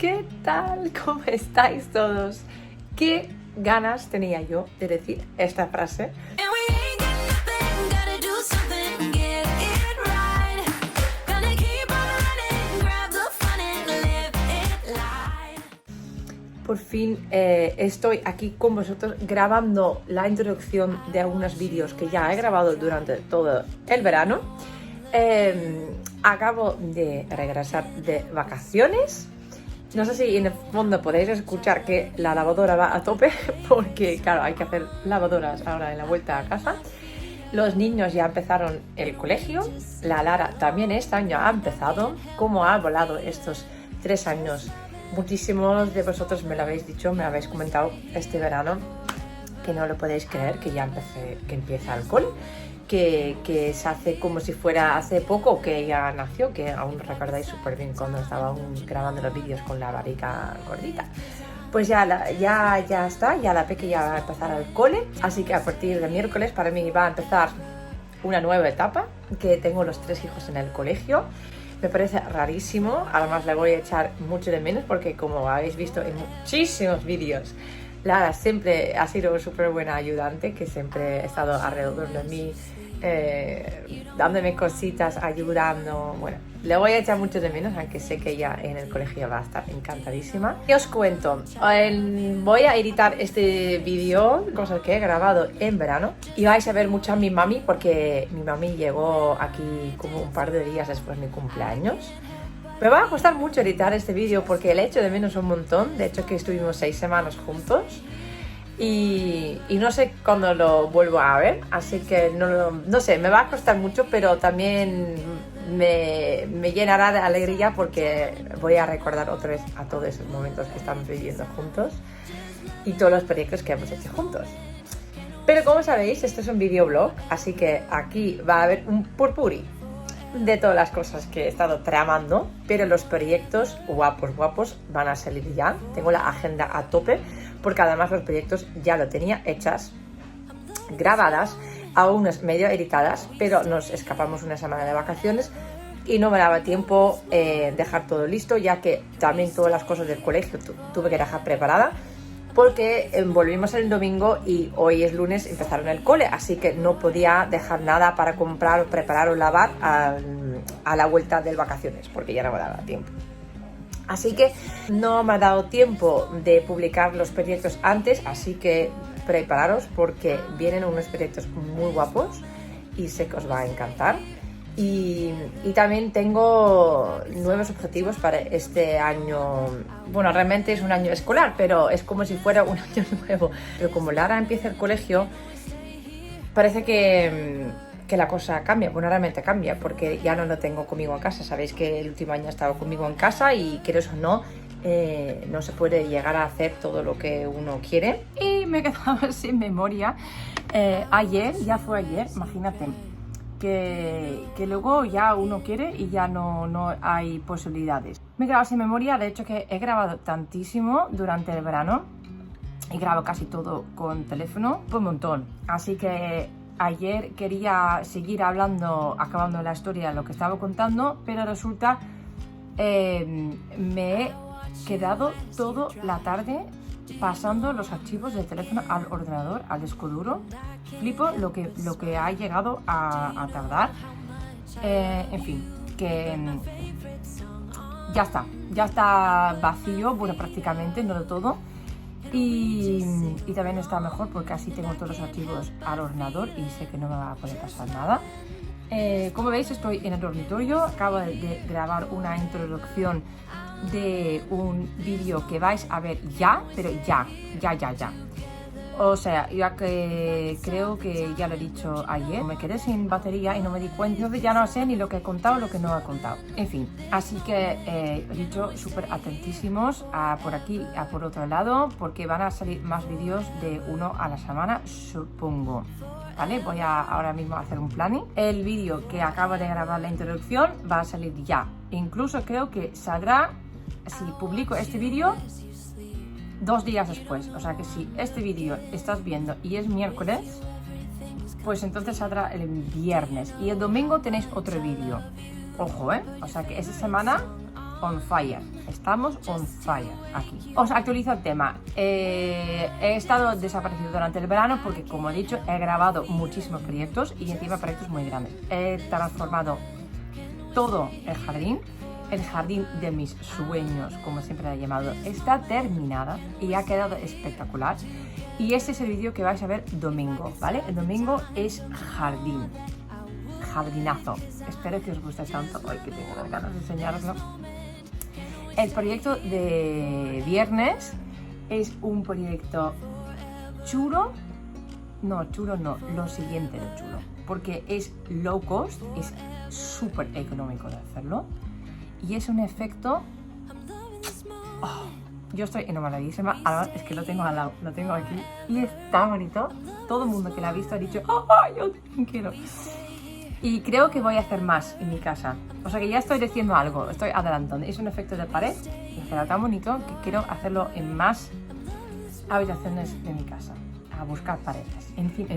¿Qué tal? ¿Cómo estáis todos? ¿Qué ganas tenía yo de decir esta frase? Por fin estoy aquí con vosotros grabando la introducción de algunos vídeos que ya he grabado durante todo el verano. Acabo de regresar de vacaciones. No sé si en el fondo podéis escuchar que la lavadora va a tope, porque claro, hay que hacer lavadoras ahora en la vuelta a casa. Los niños ya empezaron el colegio, la Lara también este año ha empezado. ¿Cómo ha volado estos 3 años? Muchísimos de vosotros me lo habéis dicho, me habéis comentado este verano que no lo podéis creer, que ya empieza el cole, que se hace como si fuera hace poco que ella nació, que aún recordáis súper bien cuando estaba aún grabando los vídeos con la barriga gordita. Pues ya está, ya la pequeña va a empezar al cole, así que a partir de miércoles para mí va a empezar una nueva etapa, que tengo los 3 hijos en el colegio. Me parece rarísimo, además le voy a echar mucho de menos porque, como habéis visto en muchísimos vídeos, Lara siempre ha sido súper buena ayudante, que siempre ha estado alrededor de mí, dándome cositas, ayudando. Bueno, le voy a echar mucho de menos, aunque sé que ella en el colegio va a estar encantadísima. Y os cuento, voy a editar este vídeo, cosas que he grabado en verano, y vais a ver mucho a mi mami, porque mi mami llegó aquí como un par de días después de mi cumpleaños. Me va a costar mucho editar este vídeo porque le echo de menos un montón. De hecho que estuvimos 6 semanas juntos y no sé cuándo lo vuelvo a ver, así que no sé, me va a costar mucho, pero también me llenará de alegría porque voy a recordar otra vez a todos esos momentos que estamos viviendo juntos y todos los proyectos que hemos hecho juntos. Pero como sabéis, esto es un videoblog, así que aquí va a haber un purpuri de todas las cosas que he estado tramando, pero los proyectos guapos van a salir ya. Tengo la agenda a tope porque además los proyectos ya lo tenía hechas, grabadas, aún medio editadas, pero nos escapamos una semana de vacaciones y no me daba tiempo dejar todo listo, ya que también todas las cosas del colegio tuve que dejar preparada, porque volvimos el domingo y hoy es lunes, empezaron el cole, así que no podía dejar nada para comprar, preparar o lavar a la vuelta de vacaciones, porque ya no me daba tiempo. Así que no me ha dado tiempo de publicar los proyectos antes, así que prepararos porque vienen unos proyectos muy guapos y sé que os va a encantar. Y también tengo nuevos objetivos para este año. Bueno, realmente es un año escolar, pero es como si fuera un año nuevo. Pero como Lara empieza el colegio, parece que la cosa cambia. Bueno, realmente cambia, porque ya no lo tengo conmigo en casa. Sabéis que el último año ha estado conmigo en casa y quieres o no, no se puede llegar a hacer todo lo que uno quiere. Y me he quedado sin memoria. Ya fue ayer, imagínate. Que luego ya uno quiere y ya no hay posibilidades. Me he quedado sin memoria, de hecho que he grabado tantísimo durante el verano y grabo casi todo con teléfono, un montón. Así que ayer quería seguir hablando, acabando la historia, lo que estaba contando, pero resulta me he quedado toda la tarde pasando los archivos del teléfono al ordenador, al disco duro. Flipo lo que ha llegado a tardar. En fin, que ya está vacío, bueno, prácticamente, no de todo. Y también está mejor porque así tengo todos los archivos al ordenador y sé que no me va a poder pasar nada. Como veis, estoy en el dormitorio, acabo de grabar una introducción de un vídeo que vais a ver ya, pero ya. O sea, ya que creo que ya lo he dicho ayer, me quedé sin batería y no me di cuenta, entonces ya no sé ni lo que he contado, lo que no he contado. En fin, así que he dicho súper atentísimos por aquí, por otro lado, porque van a salir más vídeos de 1 a la semana, supongo. ¿Vale? Voy a ahora mismo hacer un planning. El vídeo que acabo de grabar, la introducción, va a salir ya. Incluso creo que saldrá, si publico este vídeo, 2 días después. O sea que si este vídeo estás viendo y es miércoles, pues entonces saldrá el viernes. Y el domingo tenéis otro vídeo. Ojo, ¿eh? O sea que esta semana on fire. Estamos on fire aquí. Os actualizo el tema. He estado desaparecido durante el verano porque, como he dicho, he grabado muchísimos proyectos y encima proyectos muy grandes. He transformado todo el jardín de mis sueños, como siempre la he llamado, está terminada y ha quedado espectacular. Y este es el vídeo que vais a ver domingo, ¿vale? El domingo es jardinazo. Espero que os guste tanto. Ay, que tengo las ganas de enseñaroslo. El proyecto de viernes es un proyecto chulo. No, lo siguiente de chulo. Porque es low cost, es súper económico de hacerlo. Y es un efecto... Oh, yo estoy enamoradísima. Ahora es que lo tengo al lado, lo tengo aquí. Y es tan bonito. Todo el mundo que lo ha visto ha dicho, ¡oh, yo también quiero! Y creo que voy a hacer más en mi casa. O sea que ya estoy diciendo algo, estoy adelantando. Es un efecto de pared y queda tan bonito que quiero hacerlo en más habitaciones de mi casa. A buscar paredes. En fin.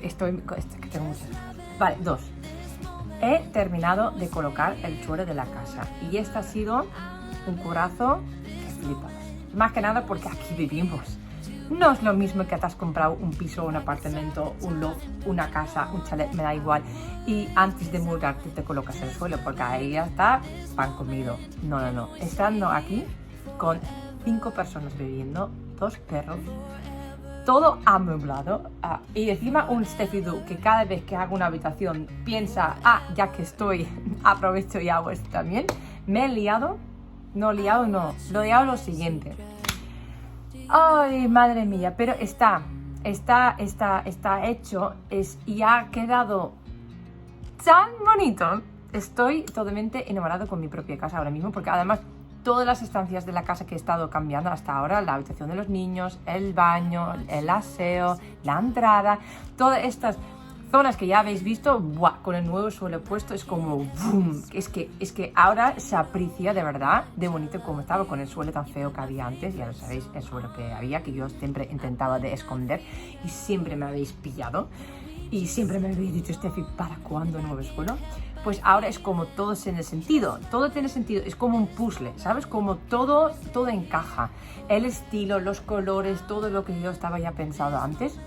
Estoy que tengo muchas ganas. Vale, 2. He terminado de colocar el suelo de la casa. Y este ha sido un curazo que flipas. Más que nada porque aquí vivimos. No es lo mismo que te has comprado un piso, un apartamento, un loft, una casa, un chalet, me da igual. Y antes de mudarte te colocas el suelo porque ahí ya está pan comido. No. Estando aquí con 5 personas viviendo, 2 perros, todo amueblado y encima un Steffi Du que cada vez que hago una habitación piensa, ya que estoy, aprovecho y hago esto también. Me he liado, lo he liado lo siguiente. Ay, madre mía, pero está hecho y ha quedado tan bonito. Estoy totalmente enamorado con mi propia casa ahora mismo porque además todas las estancias de la casa que he estado cambiando hasta ahora, la habitación de los niños, el baño, el aseo, la entrada, todas estas zonas que ya habéis visto, ¡buah! Con el nuevo suelo puesto es como ¡boom! Es que ahora se aprecia de verdad de bonito como estaba con el suelo tan feo que había antes. Ya lo sabéis, el suelo que había, que yo siempre intentaba de esconder y siempre me habéis pillado y siempre me habéis dicho, Steffi, ¿para cuándo nuevo suelo? Pues ahora es como todo tiene sentido, es como un puzzle, ¿sabes? Como todo encaja, el estilo, los colores, todo lo que yo estaba ya pensado antes.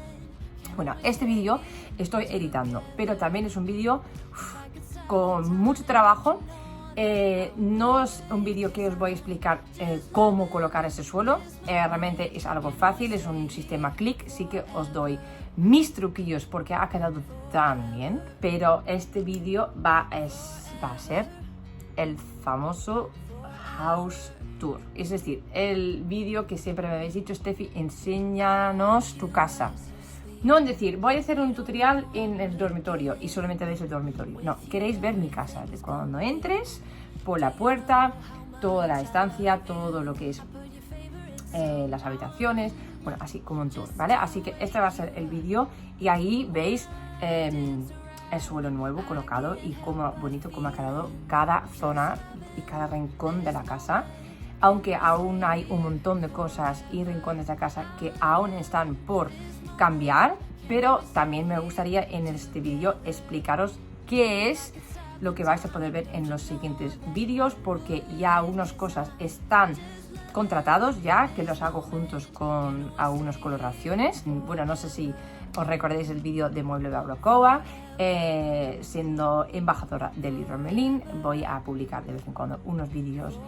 Bueno, este vídeo estoy editando, pero también es un vídeo con mucho trabajo. No es un vídeo que os voy a explicar cómo colocar ese suelo. Realmente es algo fácil, es un sistema click. Sí que os doy mis truquillos porque ha quedado tan bien. Pero este vídeo va a ser el famoso house tour. Es decir, el vídeo que siempre me habéis dicho, Steffi, enséñanos tu casa. No en decir, voy a hacer un tutorial en el dormitorio y solamente veis el dormitorio. No, queréis ver mi casa. De cuando entres por la puerta, toda la estancia, todo lo que es las habitaciones. Bueno, así como un tour, ¿vale? Así que este va a ser el vídeo y ahí veis el suelo nuevo colocado y cómo bonito cómo ha quedado cada zona y cada rincón de la casa. Aunque aún hay un montón de cosas y rincones de la casa que aún están por cambiar, pero también me gustaría en este vídeo explicaros qué es lo que vais a poder ver en los siguientes vídeos, porque ya unas cosas están contratados ya, que los hago juntos con algunas coloraciones. Bueno, no sé si os recordáis el vídeo de Mueble Barbacoa, siendo embajadora de Leroy Merlin, voy a publicar de vez en cuando unos vídeos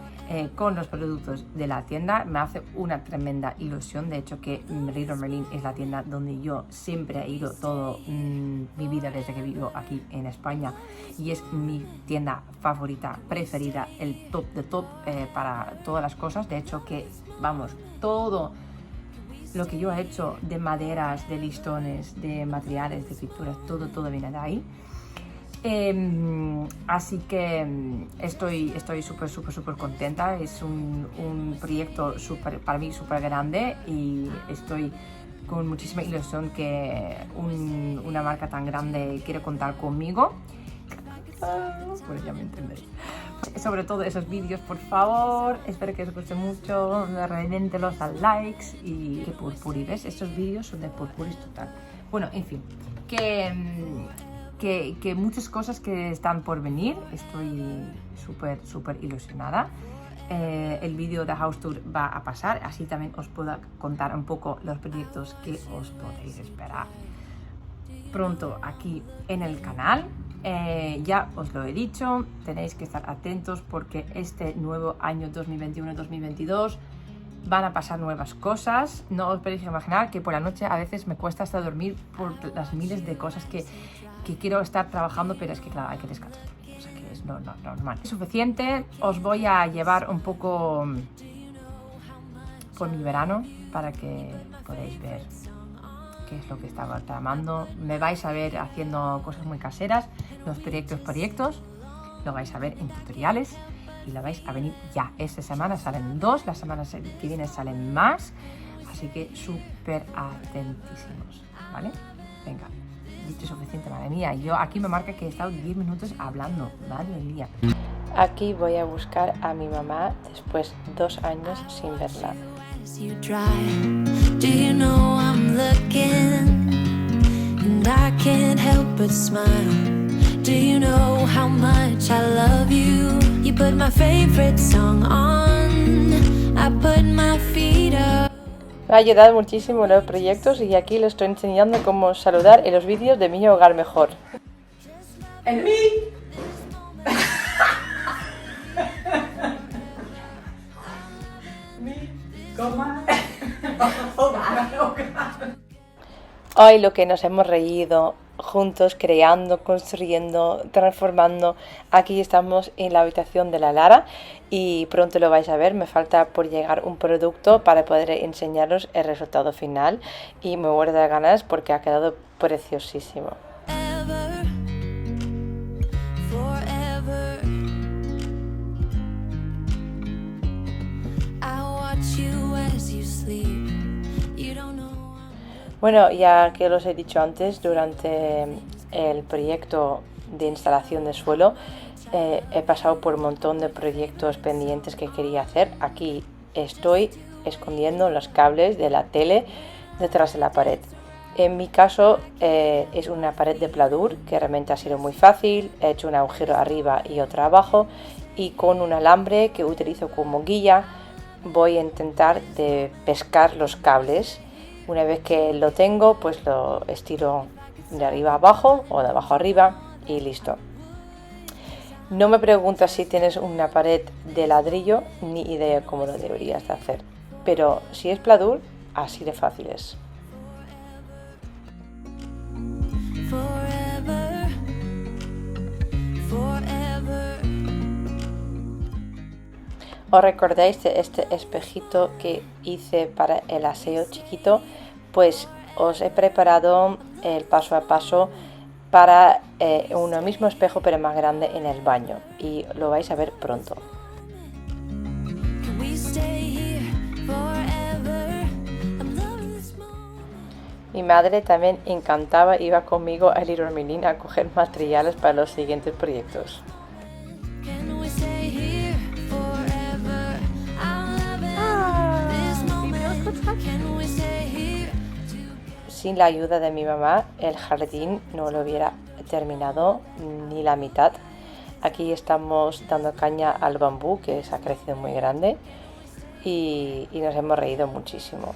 con los productos de la tienda. Me hace una tremenda ilusión, de hecho, que Leroy Merlin es la tienda donde yo siempre he ido toda mi vida desde que vivo aquí en España y es mi tienda favorita, preferida, el top de top para todas las cosas. De hecho que, vamos, todo lo que yo he hecho de maderas, de listones, de materiales, de pinturas, todo viene de ahí. Así que estoy súper contenta. Es un proyecto para mí súper grande y estoy con muchísima ilusión que una marca tan grande quiere contar conmigo. Bueno, ya me entendéis. Sobre todo esos vídeos, por favor, espero que os guste mucho, revéntelos a likes y que purpuri, ¿ves? Estos vídeos son de purpuris total. Bueno, en fin, que que muchas cosas que están por venir. Estoy súper ilusionada. El vídeo de House Tour va a pasar, así también os puedo contar un poco los proyectos que os podéis esperar pronto aquí en el canal. Ya os lo he dicho, tenéis que estar atentos porque este nuevo año 2021-2022 van a pasar nuevas cosas. No os podéis imaginar que por la noche a veces me cuesta hasta dormir por las miles de cosas que quiero estar trabajando, pero es que claro, hay que descansar. O sea que es normal. Es suficiente. Os voy a llevar un poco por mi verano para que podáis ver qué es lo que estaba tramando. Me vais a ver haciendo cosas muy caseras, los proyectos, lo vais a ver en tutoriales y lo vais a venir ya. Esta semana salen 2, la semana que viene salen más, así que súper atentísimos, ¿vale? Venga, dicho suficiente, madre mía. Yo aquí me marca que he estado 10 minutos hablando, madre mía. Aquí voy a buscar a mi mamá después 2 años sin verla. You drive. Do you know I'm looking and I can't help but smile? Do you know how much I love you? You put my favorite song on. I put my feet up. Me ha ayudado muchísimo en los proyectos y aquí les estoy enseñando cómo saludar en los vídeos de Mi Hogar Mejor. ¡En mí! Hoy lo que nos hemos reído juntos, creando, construyendo, transformando. Aquí estamos en la habitación de la Lara y pronto lo vais a ver. Me falta por llegar un producto para poder enseñaros el resultado final y me muero de ganas porque ha quedado preciosísimo. Bueno, ya que los he dicho antes, durante el proyecto de instalación de suelo he pasado por un montón de proyectos pendientes que quería hacer. Aquí estoy escondiendo los cables de la tele detrás de la pared. En mi caso es una pared de pladur que realmente ha sido muy fácil. He hecho un agujero arriba y otro abajo y con un alambre que utilizo como guía voy a intentar de pescar los cables. Una vez que lo tengo, pues lo estiro de arriba a abajo o de abajo a arriba y listo. No me preguntas si tienes una pared de ladrillo, ni idea cómo lo deberías de hacer. Pero si es pladur, así de fácil es. ¿Os recordáis de este espejito que hice para el aseo chiquito? Pues os he preparado el paso a paso para un mismo espejo pero más grande en el baño y lo vais a ver pronto. Mi madre también encantaba, iba conmigo a Leroy Merlin a coger materiales para los siguientes proyectos. Sin la ayuda de mi mamá, el jardín no lo hubiera terminado ni la mitad. Aquí estamos dando caña al bambú, que se ha crecido muy grande, y nos hemos reído muchísimo.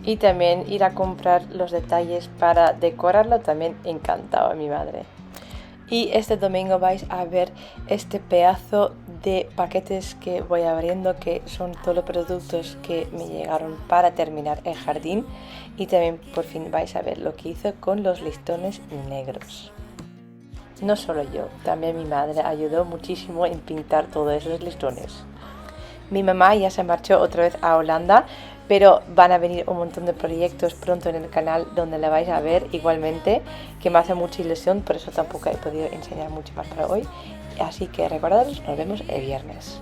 Y también ir a comprar los detalles para decorarlo también encantaba a mi madre. Y este domingo vais a ver este pedazo de paquetes que voy abriendo, que son todos los productos que me llegaron para terminar el jardín. Y también por fin vais a ver lo que hice con los listones negros. No solo yo, también mi madre ayudó muchísimo en pintar todos esos listones. Mi mamá ya se marchó otra vez a Holanda, pero van a venir un montón de proyectos pronto en el canal donde la vais a ver igualmente, que me hace mucha ilusión, por eso tampoco he podido enseñar mucho más para hoy. Así que recordaros, nos vemos el viernes.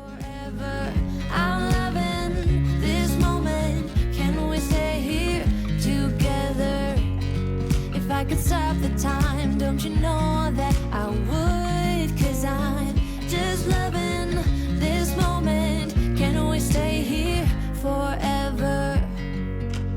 I could stop the time, don't you know that I